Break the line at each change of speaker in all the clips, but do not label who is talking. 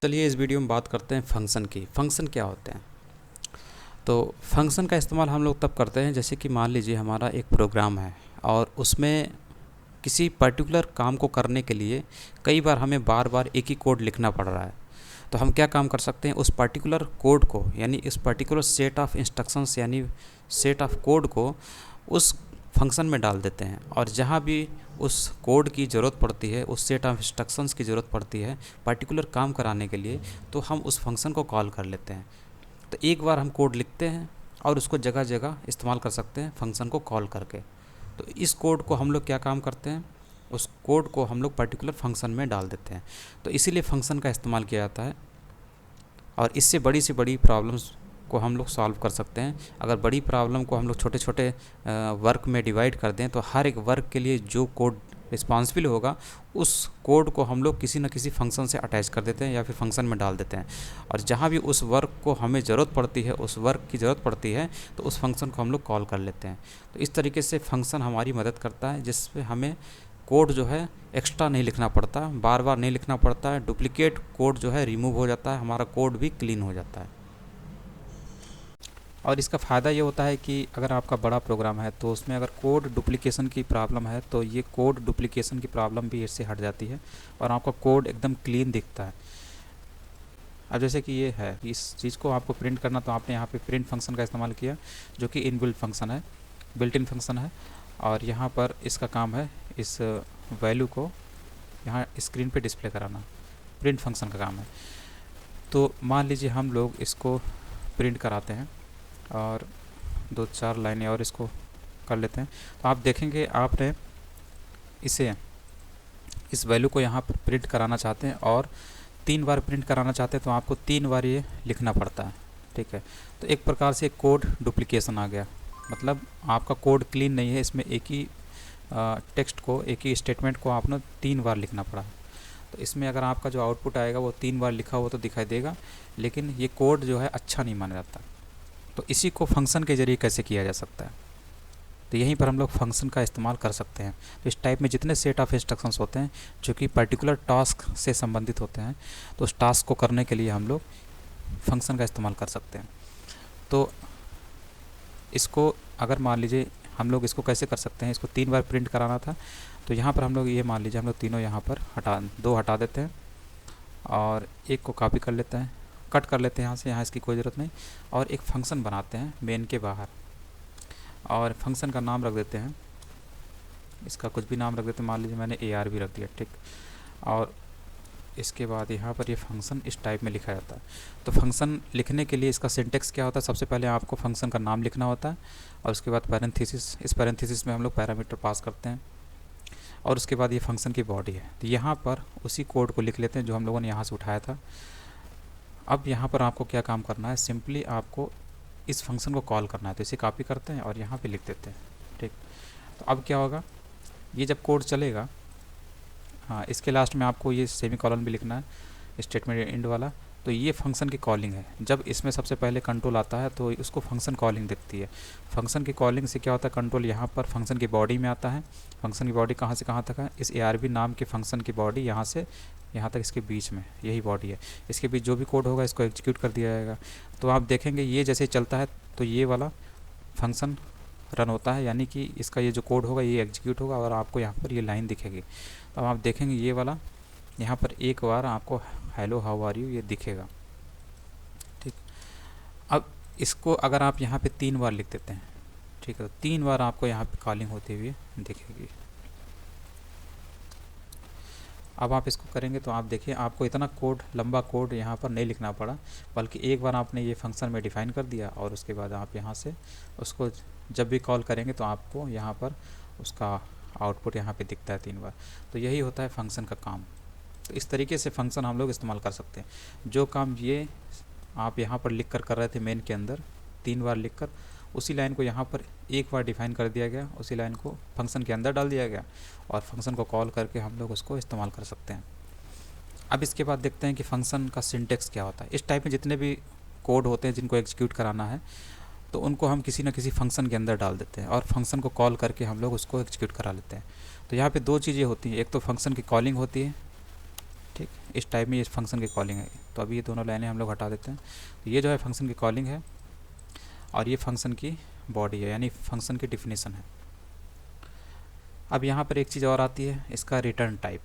चलिए इस वीडियो में बात करते हैं फंक्शन की। फंक्शन क्या होते हैं? तो फंक्शन का इस्तेमाल हम लोग तब करते हैं जैसे कि मान लीजिए हमारा एक प्रोग्राम है और उसमें किसी पर्टिकुलर काम को करने के लिए कई बार हमें बार बार एक ही कोड लिखना पड़ रहा है। तो हम क्या काम कर सकते हैं, उस पर्टिकुलर कोड को यानी इस पर्टिकुलर सेट ऑफ इंस्ट्रक्शंस यानी सेट ऑफ कोड को उस फंक्शन में डाल देते हैं और जहाँ भी उस कोड की ज़रूरत पड़ती है, उस सेट ऑफ इंस्ट्रक्शंस की ज़रूरत पड़ती है पर्टिकुलर काम कराने के लिए, तो हम उस फंक्शन को कॉल कर लेते हैं। तो एक बार हम कोड लिखते हैं और उसको जगह जगह इस्तेमाल कर सकते हैं फंक्शन को कॉल करके। तो इस कोड को हम लोग क्या काम करते हैं, उस कोड को हम लोग पर्टिकुलर फंक्शन में डाल देते हैं। तो इसीलिए फंक्शन का इस्तेमाल किया जाता है और इससे बड़ी से बड़ी प्रॉब्लम्स को हम लोग सॉल्व कर सकते हैं। अगर बड़ी प्रॉब्लम को हम लोग छोटे छोटे वर्क में डिवाइड कर दें तो हर एक वर्क के लिए जो कोड रिस्पॉन्सिबल होगा उस कोड को हम लोग किसी न किसी फंक्शन से अटैच कर देते हैं या फिर फंक्शन में डाल देते हैं। और जहाँ भी उस वर्क को हमें ज़रूरत पड़ती है, उस वर्क की ज़रूरत पड़ती है, तो उस फंक्शन को हम लोग कॉल कर लेते हैं। तो इस तरीके से फंक्शन हमारी मदद करता है जिससे हमें कोड जो है एक्स्ट्रा नहीं लिखना पड़ता, बार बार नहीं लिखना पड़ता है, डुप्लीकेट कोड जो है रिमूव हो जाता है, हमारा कोड भी क्लीन हो जाता है। और इसका फ़ायदा ये होता है कि अगर आपका बड़ा प्रोग्राम है तो उसमें अगर कोड डुप्लीकेशन की प्रॉब्लम है तो ये कोड डुप्लीकेशन की प्रॉब्लम भी इससे हट जाती है और आपका कोड एकदम क्लीन दिखता है। अब जैसे कि ये है, इस चीज़ को आपको प्रिंट करना, तो आपने यहाँ पे प्रिंट फंक्शन का इस्तेमाल किया जो कि इनबिल्ट फंक्शन है, बिल्ट इन फंक्शन है। और यहाँ पर इसका काम है इस वैल्यू को यहाँ स्क्रीन पे डिस्प्ले कराना, प्रिंट फंक्शन का काम है। तो मान लीजिए हम लोग इसको प्रिंट कराते हैं और 2-4 लाइनें और इसको कर लेते हैं। तो आप देखेंगे आपने इसे इस वैल्यू को यहाँ पर प्रिंट कराना चाहते हैं और 3 बार प्रिंट कराना चाहते हैं तो आपको 3 बार ये लिखना पड़ता है, ठीक है। तो एक प्रकार से कोड डुप्लीकेशन आ गया, मतलब आपका कोड क्लीन नहीं है, इसमें एक ही टेक्स्ट को, एक ही स्टेटमेंट को आपने 3 बार लिखना पड़ा। तो इसमें अगर आपका जो आउटपुट आएगा वो 3 बार लिखा हुआ तो दिखाई देगा, लेकिन ये कोड जो है अच्छा नहीं माना जाता। तो इसी को फंक्शन के ज़रिए कैसे किया जा सकता है, तो यहीं पर हम लोग फंक्शन का इस्तेमाल कर सकते हैं। तो इस टाइप में जितने सेट ऑफ इंस्ट्रक्शंस होते हैं जो कि पर्टिकुलर टास्क से संबंधित होते हैं, तो उस टास्क को करने के लिए हम लोग फंक्शन का इस्तेमाल कर सकते हैं। तो इसको अगर मान लीजिए हम लोग इसको कैसे कर सकते हैं, इसको 3 बार प्रिंट कराना था तो यहाँ पर हम लोग ये मान लीजिए हम लोग तीनों यहाँ पर दो हटा देते हैं और एक को कॉपी कर लेते हैं, कट कर लेते हैं यहाँ से, यहाँ इसकी कोई ज़रूरत नहीं। और एक फंक्शन बनाते हैं मेन के बाहर और फंक्शन का नाम रख देते हैं, इसका कुछ भी नाम रख देते हैं, मान लीजिए मैंने AR भी रख दिया, ठीक। और इसके बाद यहाँ पर ये फंक्शन इस टाइप में लिखा जाता है। तो फंक्शन लिखने के लिए इसका सिंटेक्स क्या होता है, सबसे पहले आपको फंक्शन का नाम लिखना होता है और उसके बाद पैरेंथेसिस, इस पैरेंथेसिस में हम लोग पैरामीटर पास करते हैं और उसके बाद ये फंक्शन की बॉडी है। तो यहाँ पर उसी कोड को लिख लेते हैं जो हम लोगों ने यहाँ से उठाया था। अब यहाँ पर आपको क्या काम करना है, सिंपली आपको इस फंक्शन को कॉल करना है। तो इसे कॉपी करते हैं और यहाँ पे लिख देते हैं, ठीक। तो अब क्या होगा, ये जब कोड चलेगा, हाँ, इसके लास्ट में आपको ये सेमीकोलन भी लिखना है, स्टेटमेंट एंड वाला। तो ये फंक्शन की कॉलिंग है, जब इसमें सबसे पहले कंट्रोल आता है तो उसको फंक्शन कॉलिंग दिखती है। फंक्शन की कॉलिंग से क्या होता है, कंट्रोल यहाँ पर फंक्शन की बॉडी में आता है। फंक्शन की बॉडी कहाँ से कहाँ तक है, इस ARB नाम के फंक्शन की बॉडी यहाँ से यहाँ तक, इसके बीच में यही बॉडी है। इसके बीच जो भी कोड होगा इसको एग्जीक्यूट कर दिया जाएगा। तो आप देखेंगे ये जैसे चलता है तो ये वाला फंक्शन रन होता है, यानी कि इसका ये जो कोड होगा ये एग्जीक्यूट होगा और आपको यहाँ पर ये लाइन दिखेगी। तो आप देखेंगे ये वाला यहाँ पर एक बार आपको हेलो हाउ आर यू ये दिखेगा, ठीक। अब इसको अगर आप यहाँ पे 3 बार लिख देते हैं, ठीक है, तो 3 बार आपको यहाँ पे कॉलिंग होती हुई दिखेगी। अब आप इसको करेंगे तो आप देखिए आपको इतना कोड, लंबा कोड यहाँ पर नहीं लिखना पड़ा, बल्कि एक बार आपने ये फंक्शन में डिफ़ाइन कर दिया और उसके बाद आप यहाँ से उसको जब भी कॉल करेंगे तो आपको यहाँ पर उसका आउटपुट यहाँ पे दिखता है 3 बार। तो यही होता है फंक्शन का काम। तो इस तरीके से फंक्शन हम लोग इस्तेमाल कर सकते हैं। जो काम ये आप यहाँ पर लिख कर रहे थे मेन के अंदर 3 बार लिख कर, उसी लाइन को यहाँ पर एक बार डिफ़ाइन कर दिया गया, उसी लाइन को फंक्शन के अंदर डाल दिया गया और फंक्शन को कॉल करके हम लोग उसको इस्तेमाल कर सकते हैं। अब इसके बाद देखते हैं कि फ़ंक्शन का सिंटेक्स क्या होता है। इस टाइप में जितने भी कोड होते हैं जिनको एग्जीक्यूट कराना है तो उनको हम किसी न किसी फंक्शन के अंदर डाल देते हैं और फंक्शन को कॉल करके हम लोग उसको एग्जीक्यूट करा लेते हैं। तो यहाँ पे 2 चीज़ें होती हैं, एक तो फंक्शन की कॉलिंग होती है ठीक, इस टाइप में ये फंक्शन की कॉलिंग है। तो अभी ये दोनों लाइनें हम लोग हटा देते हैं। तो ये जो है फंक्शन की कॉलिंग है और ये फंक्शन की बॉडी है, यानी फंक्शन की डिफिनीसन है। अब यहाँ पर एक चीज़ और आती है, इसका रिटर्न टाइप।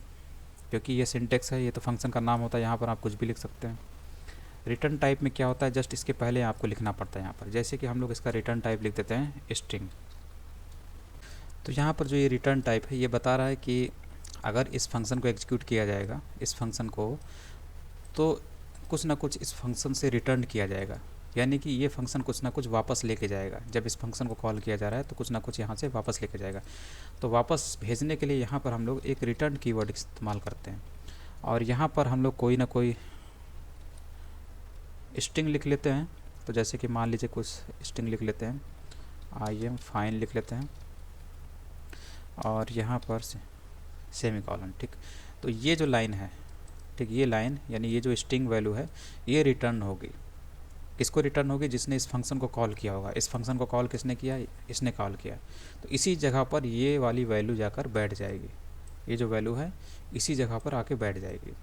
क्योंकि ये सिंटेक्स है, ये तो फंक्शन का नाम होता है, यहाँ पर आप कुछ भी लिख सकते हैं। रिटर्न टाइप में क्या होता है, जस्ट इसके पहले आपको लिखना पड़ता है यहाँ पर। जैसे कि हम लोग इसका रिटर्न टाइप लिख देते हैं स्ट्रिंग। तो यहाँ पर जो ये रिटर्न टाइप है, ये बता रहा है कि अगर इस फंक्शन को एग्जीक्यूट किया जाएगा, इस फंक्शन को, तो कुछ ना कुछ इस फंक्शन से रिटर्न किया जाएगा। यानी कि ये फंक्शन कुछ ना कुछ वापस लेके जाएगा। जब इस फंक्शन को कॉल किया जा रहा है तो कुछ ना कुछ यहाँ से वापस लेके जाएगा। तो वापस भेजने के लिए यहाँ पर हम लोग एक रिटर्न कीवर्ड इस्तेमाल करते हैं। और यहाँ पर हम लोग कोई ना कोई स्ट्रिंग लिख लेते हैं। तो जैसे कि मान लीजिए कुछ स्ट्रिंग लिख लेते हैं, आई एम फाइन लिख लेते हैं, और यहाँ पर सेमीकोलन। ठीक, तो ये जो लाइन है, ठीक, ये लाइन यानी ये जो स्ट्रिंग वैल्यू है, ये रिटर्न होगी। किसको रिटर्न होगी? जिसने इस फंक्शन को कॉल किया होगा। इस फंक्शन को कॉल किसने किया? इसने कॉल किया। तो इसी जगह पर ये वाली वैल्यू जाकर बैठ जाएगी। ये जो वैल्यू है इसी जगह पर आके बैठ जाएगी।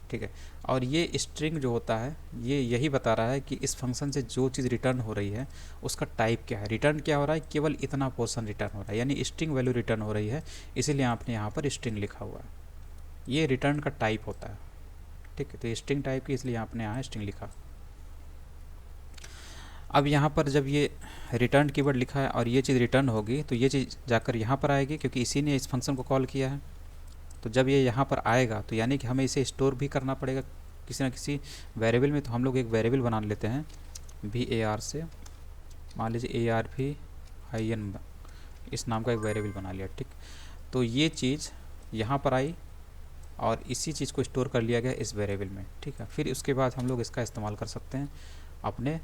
ठीक है, और ये स्ट्रिंग जो होता है ये यही बता रहा है कि इस फंक्शन से जो चीज़ रिटर्न हो रही है उसका टाइप क्या है। रिटर्न क्या हो रहा है? केवल इतना पोर्शन रिटर्न हो रहा है, यानी स्ट्रिंग वैल्यू रिटर्न हो रही है, इसीलिए आपने यहाँ पर स्ट्रिंग लिखा हुआ है। ये रिटर्न का टाइप होता है। ठीक है, तो ये स्ट्रिंग टाइप की, इसलिए आपने यहाँ स्ट्रिंग लिखा। अब यहाँ पर जब ये रिटर्न कीवर्ड लिखा है और ये चीज़ रिटर्न होगी तो ये चीज़ जाकर यहाँ पर आएगी, क्योंकि इसी ने इस फंक्शन को कॉल किया है। तो जब ये यहाँ पर आएगा तो यानी कि हमें इसे स्टोर भी करना पड़ेगा किसी न किसी वेरिएबल में। तो हम लोग एक वेरिएबल बना लेते हैं var से, मान लीजिए ARVIN, इस नाम का एक वेरिएबल बना लिया। ठीक, तो ये चीज़ यहाँ पर आई और इसी चीज़ को स्टोर कर लिया गया इस वेरिएबल में। ठीक है, फिर उसके बाद हम लोग इसका इस्तेमाल कर सकते हैं, अपने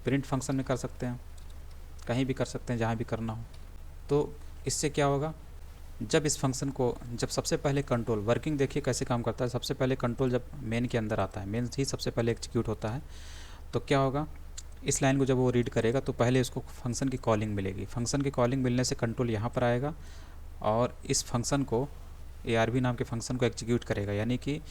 प्रिंट फंक्शन में कर सकते हैं, कहीं भी कर सकते हैं, जहाँ भी करना हो। तो इससे क्या होगा, जब इस फंक्शन को, जब सबसे पहले कंट्रोल वर्किंग देखिए कैसे काम करता है। सबसे पहले कंट्रोल जब मेन के अंदर आता है, मेन ही सबसे पहले एग्जीक्यूट होता है, तो क्या होगा, इस लाइन को जब वो रीड करेगा तो पहले उसको फंक्शन की कॉलिंग मिलेगी। फंक्शन की कॉलिंग मिलने से कंट्रोल यहाँ पर आएगा और इस फंक्शन को, ARV नाम के फंक्शन को एग्जीक्यूट करेगा। यानी कि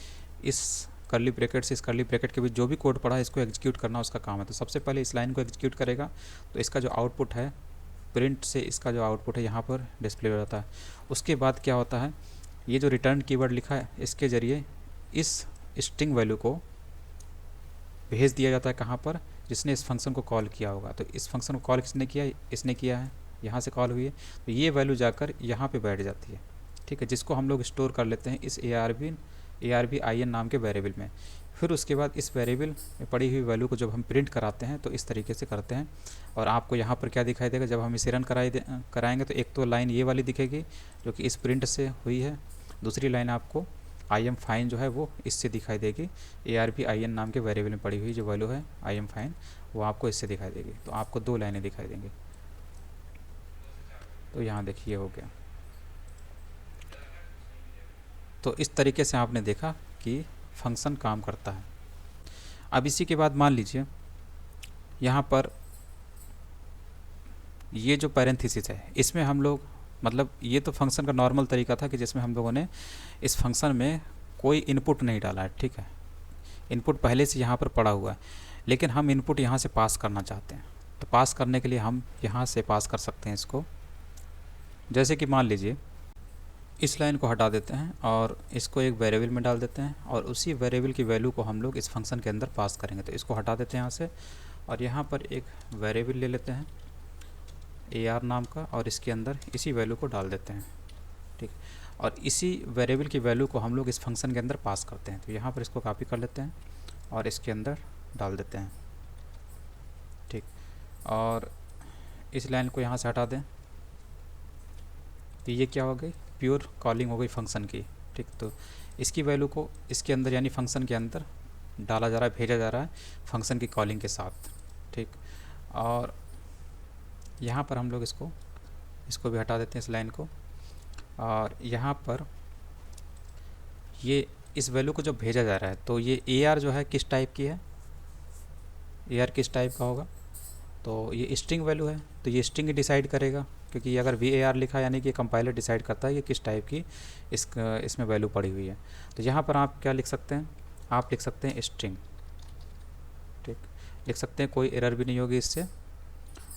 इस कर्ली ब्रैकेट से इस कर्ली ब्रैकेट के बीच जो भी कोड पड़ा है इसको एग्जीक्यूट करना उसका काम है। तो सबसे पहले इस लाइन को एग्जीक्यूट करेगा, तो इसका जो आउटपुट है प्रिंट से, इसका जो आउटपुट है यहाँ पर डिस्प्ले हो जाता है। उसके बाद क्या होता है, ये जो रिटर्न कीवर्ड लिखा है इसके ज़रिए इस स्ट्रिंग वैल्यू को भेज दिया जाता है कहाँ पर, जिसने इस फंक्शन को कॉल किया होगा। तो इस फंक्शन को कॉल किसने किया? इसने किया है, यहाँ से कॉल हुई है, तो ये वैल्यू जाकर यहाँ पे बैठ जाती है। ठीक है, जिसको हम लोग स्टोर कर लेते हैं इस ARVIN नाम के वेरिएबल में। फिर उसके बाद इस वेरिएबल में पड़ी हुई वैल्यू को जब हम प्रिंट कराते हैं तो इस तरीके से करते हैं। और आपको यहाँ पर क्या दिखाई देगा, जब हम इसे रन कराएंगे तो एक तो लाइन ये वाली दिखेगी जो कि इस प्रिंट से हुई है, दूसरी लाइन आपको आई एम फाइन जो है वो इससे दिखाई देगी। ARVIN नाम के वेरिएबल में पड़ी हुई जो वैल्यू है आई एम फाइन, वो आपको इससे दिखाई देगी। तो आपको दो लाइनें दिखाई देंगी। तो यहाँ देखिए हो गया। तो इस तरीके से आपने देखा कि फंक्शन काम करता है। अब इसी के बाद मान लीजिए यहाँ पर ये जो पैरेंथेसिस है इसमें हम लोग, मतलब ये तो फंक्शन का नॉर्मल तरीका था कि जिसमें हम लोगों ने इस फंक्शन में कोई इनपुट नहीं डाला है। ठीक है, इनपुट पहले से यहाँ पर पड़ा हुआ है, लेकिन हम इनपुट यहाँ से पास करना चाहते हैं। तो पास करने के लिए हम यहाँ से पास कर सकते हैं इसको। जैसे कि मान लीजिए इस लाइन को हटा देते हैं और इसको एक वेरिएबल में डाल देते हैं और उसी वेरिएबल की वैल्यू को हम लोग इस फंक्शन के अंदर पास करेंगे। तो इसको हटा देते हैं यहाँ से और यहाँ पर एक वेरिएबल ले लेते हैं AR नाम का और इसके अंदर इसी वैल्यू को डाल देते हैं। ठीक, और इसी वेरिएबल की वैल्यू को हम लोग इस फंक्शन के अंदर पास करते हैं। तो यहाँ पर इसको कॉपी कर लेते हैं और इसके अंदर डाल देते हैं। ठीक, और इस लाइन को यहाँ से हटा दें तो ये क्या हो गई, प्योर कॉलिंग हो गई फंक्शन की। ठीक, तो इसकी वैल्यू को इसके अंदर यानी फंक्शन के अंदर डाला जा रहा है, भेजा जा रहा है फंक्शन की कॉलिंग के साथ। ठीक, और यहाँ पर हम लोग इसको भी हटा देते हैं इस लाइन को। और यहाँ पर ये इस वैल्यू को जब भेजा जा रहा है तो ये AR जो है किस टाइप की है, AR किस टाइप का होगा, तो ये स्ट्रिंग वैल्यू है, तो ये स्ट्रिंग डिसाइड करेगा क्योंकि ये अगर VAR लिखा यानी कि कंपाइलर डिसाइड करता है कि किस टाइप की इसमें वैल्यू पड़ी हुई है। तो यहाँ पर आप क्या लिख सकते हैं, आप लिख सकते हैं स्ट्रिंग, ठीक, लिख सकते हैं, कोई एरर भी नहीं होगी इससे।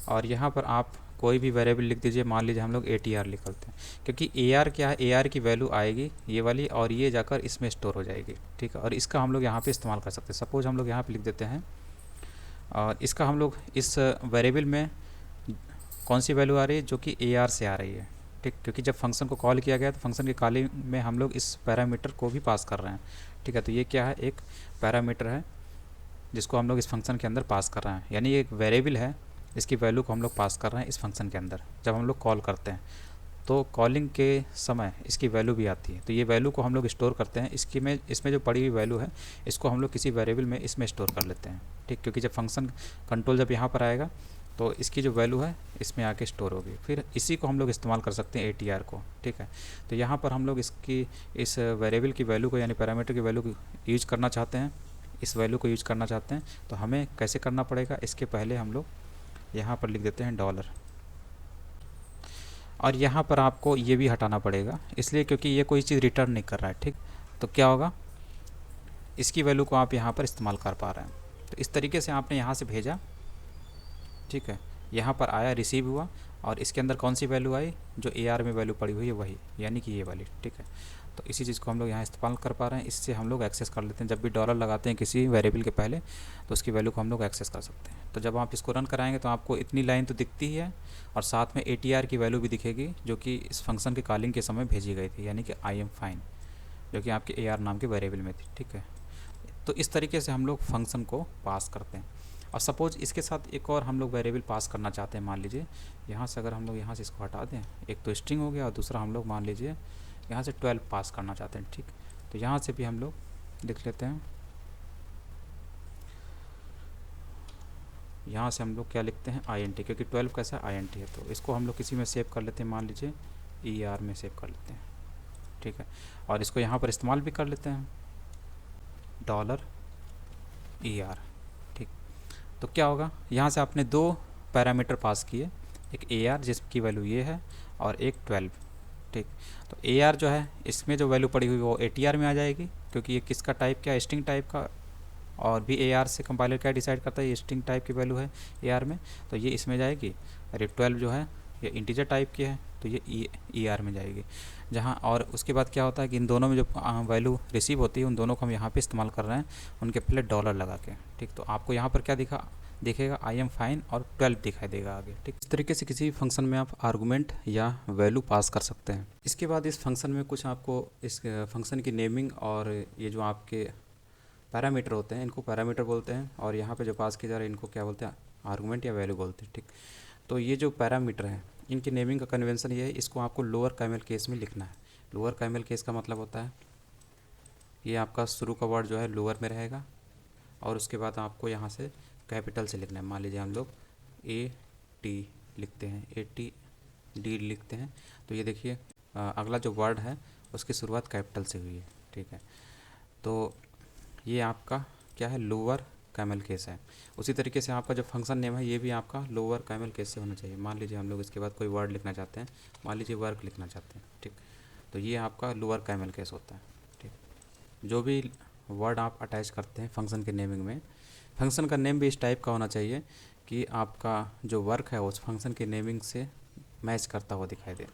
और यहाँ पर आप कोई भी वेरिएबल लिख दीजिए, मान लीजिए हम लोग ATR लिखते हैं, क्योंकि AR क्या है, AR की वैल्यू आएगी ये वाली और ये जाकर इसमें स्टोर हो जाएगी, ठीक है। और इसका हम लोग यहाँ पे इस्तेमाल कर सकते हैं। सपोज हम लोग यहाँ पे लिख देते हैं और इसका हम लोग इस वेरिएबल में कौन सी वैल्यू आ रही है, जो कि AR से आ रही है, ठीक, क्योंकि जब फंक्शन को कॉल किया गया तो फंक्शन के कॉलिंग में हम लोग इस पैरामीटर को भी पास कर रहे हैं, ठीक है। तो ये क्या है, एक पैरामीटर है जिसको हम लोग इस फंक्शन के अंदर पास कर रहे हैं, यानी एक वेरिएबल है, इसकी वैल्यू को हम लोग पास कर रहे हैं इस फंक्शन के अंदर। जब हम लोग कॉल करते हैं तो कॉलिंग के समय इसकी वैल्यू भी आती है, तो ये वैल्यू को हम लोग स्टोर करते हैं। इसमें जो पड़ी हुई वैल्यू है इसको हम लोग किसी वेरिएबल में इसमें स्टोर कर लेते हैं, ठीक, क्योंकि जब फंक्शन कंट्रोल जब यहाँ पर आएगा तो इसकी जो वैल्यू है इसमें आके स्टोर होगी। फिर इसी को हम लोग इस्तेमाल कर सकते हैं ATR को, ठीक है। तो यहाँ पर हम लोग इस वेरिएबल की वैल्यू को यानी पैरामीटर की वैल्यू को यूज करना चाहते हैं, इस वैल्यू को यूज करना चाहते हैं, तो हमें कैसे करना पड़ेगा, इसके पहले हम लोग यहाँ पर लिख देते हैं $। और यहाँ पर आपको ये भी हटाना पड़ेगा, इसलिए क्योंकि ये कोई चीज़ रिटर्न नहीं कर रहा है, ठीक। तो क्या होगा, इसकी वैल्यू को आप यहाँ पर इस्तेमाल कर पा रहे हैं। तो इस तरीके से आपने यहाँ से भेजा, ठीक है, यहाँ पर आया, रिसीव हुआ, और इसके अंदर कौन सी वैल्यू आई, जो AR में वैल्यू पड़ी हुई है वही, यानी कि ये वाली, ठीक है। तो इसी चीज़ को हम लोग यहाँ इस्तेमाल कर पा रहे हैं। इससे हम लोग एक्सेस कर लेते हैं, जब भी $। लगाते हैं किसी वेरिएबल के पहले तो उसकी वैल्यू को हम लोग एक्सेस कर सकते हैं। तो जब आप इसको रन कराएंगे तो आपको इतनी लाइन तो दिखती ही है, और साथ में ATR की वैल्यू भी दिखेगी, जो कि इस फंक्शन के कॉलिंग के समय भेजी गई थी, यानी कि I am fine, जो कि आपके AR नाम के वेरिएबल में थी, ठीक है। तो इस तरीके से हम लोग फंक्शन को पास करते हैं। और सपोज इसके साथ एक और हम लोग वेरिएबल पास करना चाहते हैं, मान लीजिए यहाँ से अगर हम लोग यहाँ से इसको हटा दें, एक तो स्ट्रिंग हो गया और दूसरा हम लोग मान लीजिए यहाँ से 12 पास करना चाहते हैं, ठीक। तो यहाँ से भी हम लोग लिख लेते हैं, यहाँ से हम लोग क्या लिखते हैं, INT, क्योंकि 12 कैसा है, INT है। तो इसको हम लोग किसी में सेव कर लेते हैं, मान लीजिए ER में सेव कर लेते हैं, ठीक है। और इसको यहाँ पर इस्तेमाल भी कर लेते हैं, $ER, ठीक। तो क्या होगा, यहाँ से आपने 2 पैरामीटर पास किए, एक AR जिसकी वैल्यू ये है और एक 12, ठीक। तो AR जो है इसमें जो वैल्यू पड़ी हुई वो ATR में आ जाएगी, क्योंकि ये किसका टाइप, क्या स्ट्रिंग टाइप का, और भी AR से कंपाइलर क्या डिसाइड करता है, ये स्ट्रिंग टाइप की वैल्यू है AR में, तो ये इसमें जाएगी। और ये 12 जो है ये इंटीजर टाइप की है, तो ये ER में जाएगी। जहाँ और उसके बाद क्या होता है कि इन दोनों में जो वैल्यू रिसीव होती है उन दोनों को हम यहाँ पे इस्तेमाल कर रहे हैं, उनके पहले $। लगा के, ठीक। तो आपको यहाँ पर क्या दिखेगा, I am fine और 12 दिखाई देगा आगे, ठीक। इस तरीके से किसी फंक्शन में आप आर्गूमेंट या वैल्यू पास कर सकते हैं। इसके बाद इस फंक्शन में कुछ आपको इस फंक्शन की नेमिंग और ये जो आपके पैरामीटर होते हैं इनको पैरामीटर बोलते हैं, और यहाँ पे जो पास किए जा रहे हैं इनको क्या बोलते हैं, आर्गूमेंट या वैल्यू बोलते हैं, ठीक। तो ये जो पैरामीटर हैं इनकी नेमिंग का कन्वेंशन ये है, इसको आपको लोअर कैमल केस में लिखना है। लोअर कैमल केस का मतलब होता है ये आपका शुरू का वर्ड जो है लोअर में रहेगा, और उसके बाद आपको यहाँ से कैपिटल से लिखना है। मान लीजिए हम लोग AT लिखते हैं, ATD लिखते हैं, तो ये देखिए अगला जो वर्ड है उसकी शुरुआत कैपिटल से हुई है, ठीक है। तो ये आपका क्या है, लोअर कैमल केस है। उसी तरीके से आपका जो फंक्शन नेम है ये भी आपका लोअर कैमल केस से होना चाहिए। मान लीजिए हम लोग इसके बाद कोई वर्ड लिखना चाहते हैं, मान लीजिए वर्क लिखना चाहते हैं, ठीक। तो ये आपका लोअर कैमल केस होता है, ठीक। जो भी वर्ड आप अटैच करते हैं फंक्शन के नेमिंग में, फंक्शन का नेम भी इस टाइप का होना चाहिए कि आपका जो वर्क है उस फंक्शन के नेमिंग से मैच करता हुआ दिखाई दे,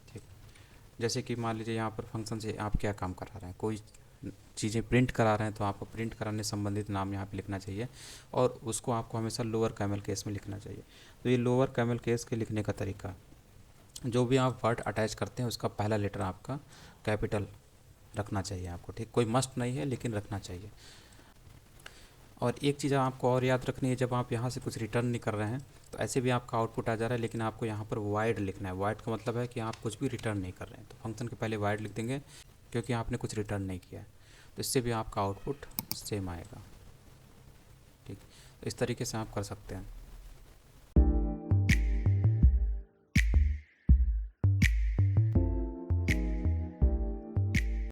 ठीक। जैसे कि मान लीजिए यहाँ पर फंक्शन से आप क्या काम करा रहे हैं, कोई चीज़ें प्रिंट करा रहे हैं, तो आपको प्रिंट कराने संबंधित नाम यहाँ पे लिखना चाहिए, और उसको आपको हमेशा लोअर कैमल केस में लिखना चाहिए। तो ये लोअर कैमल केस के लिखने का तरीका, जो भी आप वर्ड अटैच करते हैं उसका पहला लेटर आपका कैपिटल रखना चाहिए आपको, ठीक। कोई मस्ट नहीं है लेकिन रखना चाहिए। और एक चीज़ आपको और याद रखनी है, जब आप यहाँ से कुछ रिटर्न नहीं कर रहे हैं तो ऐसे भी आपका आउटपुट आ जा रहा है, लेकिन आपको यहाँ पर वाइड लिखना है। वाइड का मतलब है कि आप कुछ भी रिटर्न नहीं कर रहे हैं, तो फंक्शन के पहले वाइड लिख देंगे क्योंकि आपने कुछ रिटर्न नहीं किया है, तो इससे भी आपका आउटपुट सेम आएगा, ठीक। तो इस तरीके से आप कर सकते हैं।